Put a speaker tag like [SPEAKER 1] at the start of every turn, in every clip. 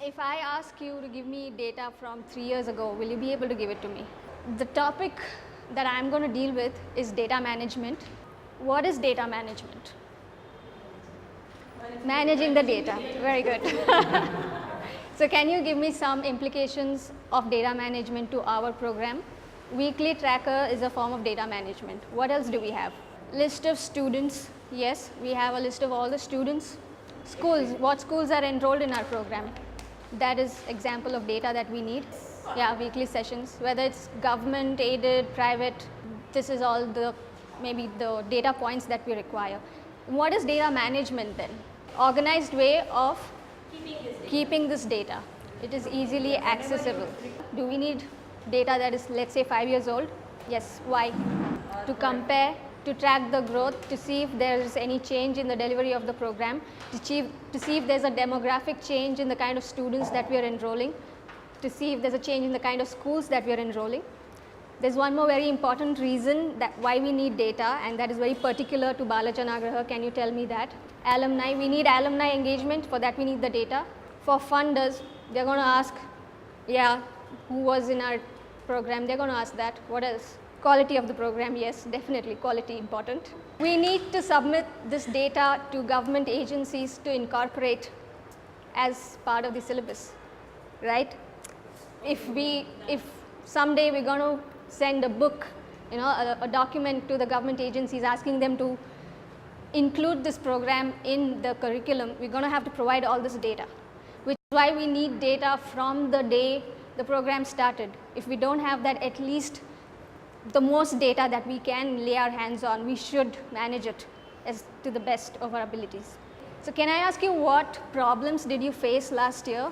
[SPEAKER 1] If I ask you to give me data from 3 years ago, will you be able to give it to me? The topic that I'm going to deal with is data management. What is data management? Managing the data. Very good. So can you give me some implications of data management to our program? Weekly tracker is a form of data management. What else do we have? List of students. Yes, we have a list of all the students. Schools, what schools are enrolled in our program? That is example of data that we need. Yeah, weekly sessions, whether it's government, aided, private, this is all the maybe the data points that we require. What is data management then? Organized way of keeping this data. It is easily accessible. Do we need data that is, let's say, 5 years old? Yes. Why? To compare, to track the growth, to see if there is any change in the delivery of the program, to see if there's a demographic change in the kind of students that we are enrolling, to see if there's a change in the kind of schools that we are enrolling. There's one more very important reason that why we need data, and that is very particular to Balajanagraha. Can you tell me that? Alumni, we need alumni engagement. For that we need the data. For funders, they're going to ask, yeah, who was in our program? They're going to ask that. What else? Quality of the program, yes, definitely quality important. We need to submit this data to government agencies to incorporate as part of the syllabus, right? If someday we're going to send a book, a document to the government agencies asking them to include this program in the curriculum, we're going to have to provide all this data, which is why we need data from the day the program started. If we don't have that, at least the most data that we can lay our hands on, we should manage it as to the best of our abilities. So can I ask you, what problems did you face last year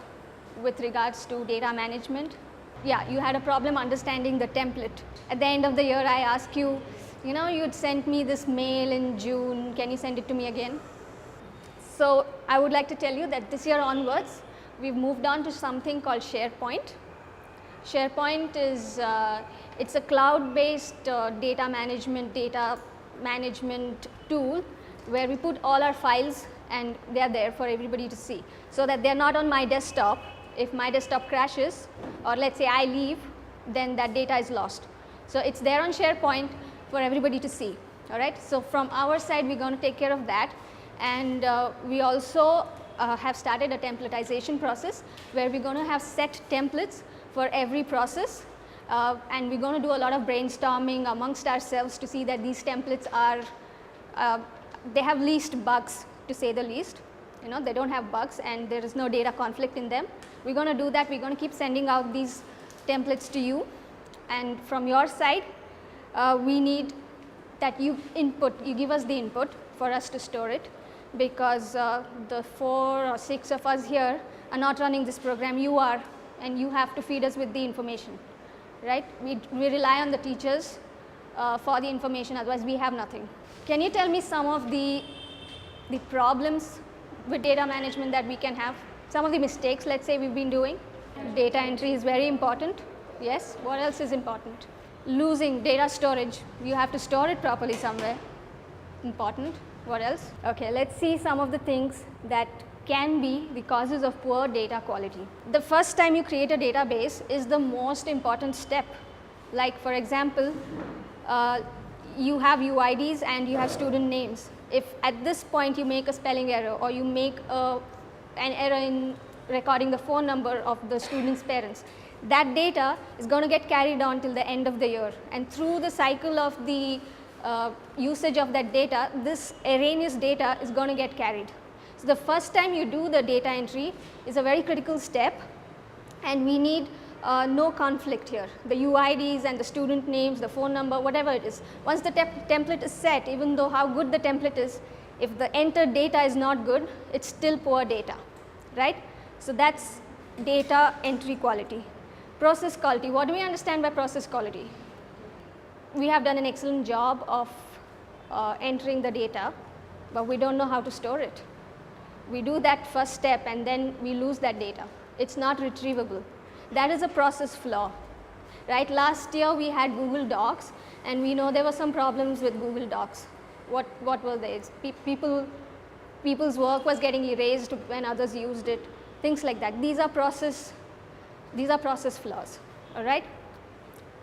[SPEAKER 1] with regards to data management? Yeah, you had a problem understanding the template. At the end of the year, I asked you, you'd sent me this mail in June, can you send it to me again? So I would like to tell you that this year onwards, we've moved on to something called SharePoint. SharePoint is, it's a cloud-based data management tool where we put all our files and they're there for everybody to see, so that they're not on my desktop. If my desktop crashes, or let's say I leave, then that data is lost. So it's there on SharePoint for everybody to see, all right? So from our side, we're going to take care of that. And we also have started a templatization process where we're going to have set templates for every process. And we're going to do a lot of brainstorming amongst ourselves to see that these templates are, they have least bugs, to say the least. They don't have bugs and there is no data conflict in them. We're going to do that. We're going to keep sending out these templates to you. And from your side, we need that you give us the input for us to store it, because the 4 or 6 of us here are not running this program. You are, and you have to feed us with the information, right? We rely on the teachers for the information, otherwise we have nothing. Can you tell me some of the problems with data management that we can have? Some of the mistakes, let's say, we've been doing. Data entry is very important. Yes. What else is important? Losing data storage. You have to store it properly somewhere. Important. What else? Okay, let's see some of the things that can be the causes of poor data quality. The first time you create a database is the most important step. Like, for example, you have UIDs and you have student names. If at this point you make a spelling error, or you make an error in recording the phone number of the student's parents, that data is going to get carried on till the end of the year. And through the cycle of the usage of that data, this erroneous data is going to get carried. So the first time you do the data entry is a very critical step, and we need no conflict here. The UIDs and the student names, the phone number, whatever it is. Once the template is set, even though how good the template is, if the entered data is not good, it's still poor data, right? So that's data entry quality. Process quality. What do we understand by process quality? We have done an excellent job of entering the data, but we don't know how to store it. We do that first step and then we lose that data. It's not retrievable. That is a process flaw, right? Last year we had Google Docs, and we know there were some problems with Google Docs. What were they? People's work was getting erased when others used it. things like that. These are process flaws, all right.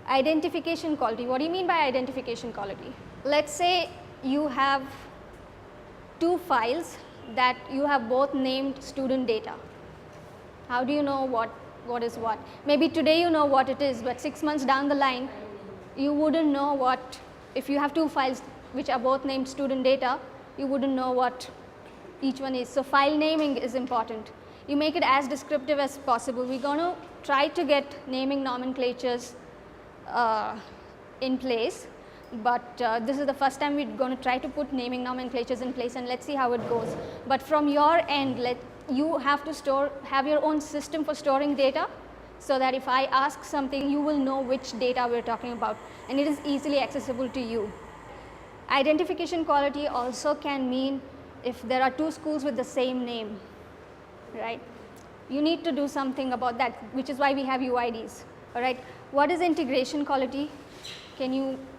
[SPEAKER 1] Identification quality. What do you mean by identification quality? Let's say you have two files that you have both named student data. How do you know what is what? Maybe today you know what it is, but 6 months down the line, you wouldn't know what. If you have two files which are both named student data, you wouldn't know what each one is. So file naming is important. You make it as descriptive as possible. We're going to try to get naming nomenclatures in place, but this is the first time we're going to try to put naming nomenclatures in place, and let's see how it goes. But from your end, you have to have your own system for storing data, so that if I ask something, you will know which data we're talking about, and it is easily accessible to you. Identification quality also can mean if there are two schools with the same name, right? You need to do something about that, which is why we have UIDs, all right? What is integration quality?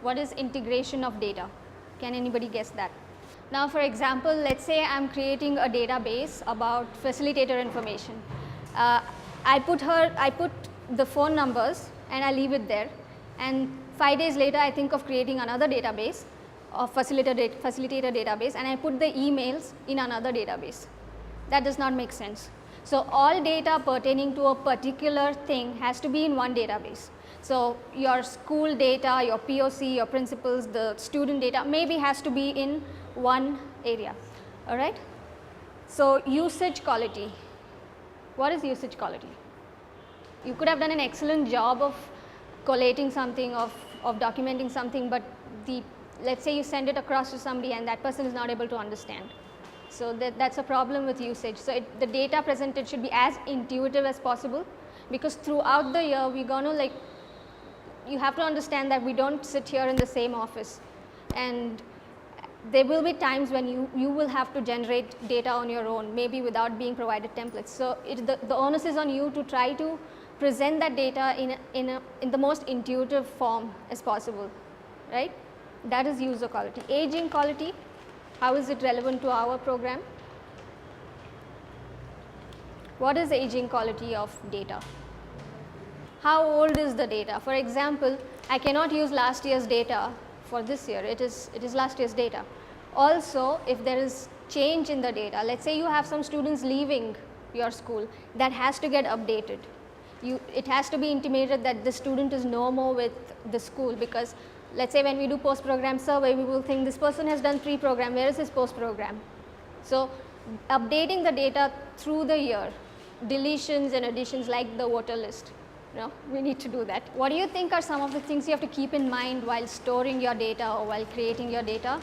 [SPEAKER 1] What is integration of data? Can anybody guess that? Now, for example, let's say I'm creating a database about facilitator information. I put the phone numbers and I leave it there, and 5 days later I think of creating another database of facilitator database, and I put the emails in another database. That does not make sense. So all data pertaining to a particular thing has to be in one database. So your school data, your POC, your principals, the student data maybe has to be in one area, all right? So usage quality. What is usage quality? You could have done an excellent job of collating something, of documenting something, but let's say you send it across to somebody and that person is not able to understand. So that's a problem with usage. So the data presented should be as intuitive as possible, because throughout the year we're going to you have to understand that we don't sit here in the same office, and there will be times when you will have to generate data on your own, maybe without being provided templates. So the onus is on you to try to present that data in the most intuitive form as possible, right? That is user quality. Aging quality, how is it relevant to our program? What is aging quality of data? How old is the data? For example, I cannot use last year's data for this year. It is last year's data. Also, if there is change in the data, let's say you have some students leaving your school, that has to get updated. It has to be intimated that the student is no more with the school, because let's say when we do post-program survey, we will think this person has done pre-program, where is his post-program? So updating the data through the year, deletions and additions like the voter list, we need to do that. What do you think are some of the things you have to keep in mind while storing your data or while creating your data?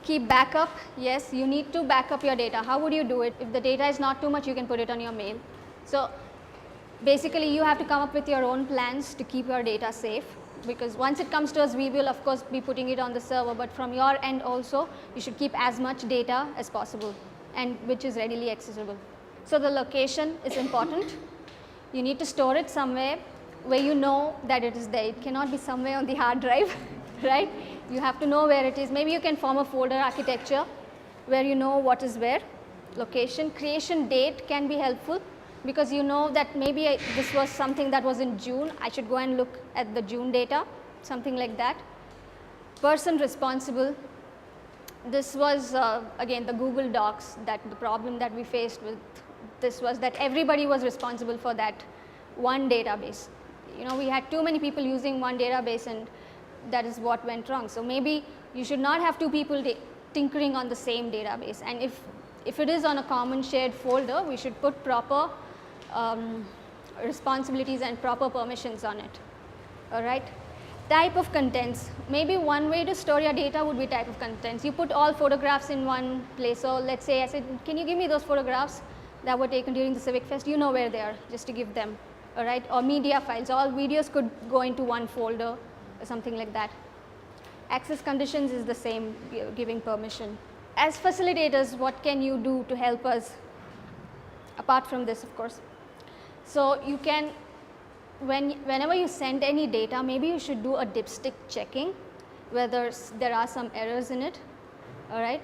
[SPEAKER 1] Keep backup. Yes, you need to back up your data. How would you do it? If the data is not too much, you can put it on your mail. So basically you have to come up with your own plans to keep your data safe, because once it comes to us, we will of course be putting it on the server, but from your end also you should keep as much data as possible, and which is readily accessible. So the location is important. You need to store it somewhere where you know that it is there. It cannot be somewhere on the hard drive, right? You have to know where it is. Maybe you can form a folder architecture where you know what is where. Location. Creation date can be helpful, because you know that maybe this was something that was in June. I should go and look at the June data, something like that. Person responsible. This was again the Google Docs, that the problem that we faced with this was that everybody was responsible for that one database. We had too many people using one database, and that is what went wrong. So maybe you should not have two people tinkering on the same database, and if it is on a common shared folder, we should put proper responsibilities and proper permissions on it, all right? Type of contents. Maybe one way to store your data would be type of contents. You put all photographs in one place. So let's say I said, can you give me those photographs that were taken during the Civic Fest? You know where they are, just to give them, all right? Or media files. All videos could go into one folder or something like that. Access conditions is the same, giving permission. As facilitators, what can you do to help us, apart from this, of course? So you can, whenever you send any data, maybe you should do a dipstick checking whether there are some errors in it, all right?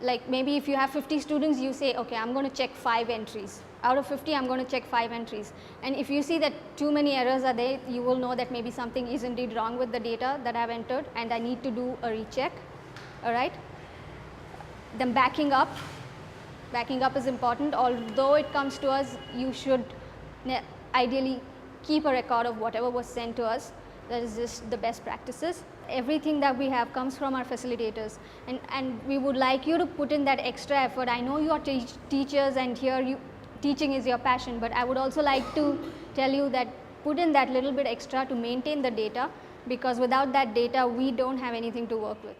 [SPEAKER 1] like maybe if you have 50 students, you say, okay, I'm going to check 5 entries. Out of 50, I'm going to check 5 entries. And if you see that too many errors are there, you will know that maybe something is indeed wrong with the data that I've entered and I need to do a recheck. All right. Then backing up is important. Although it comes to us, you should ideally keep a record of whatever was sent to us. That is just the best practices. Everything that we have comes from our facilitators, and we would like you to put in that extra effort. I know you are teachers and here teaching is your passion, but I would also like to tell you that put in that little bit extra to maintain the data, because without that data we don't have anything to work with.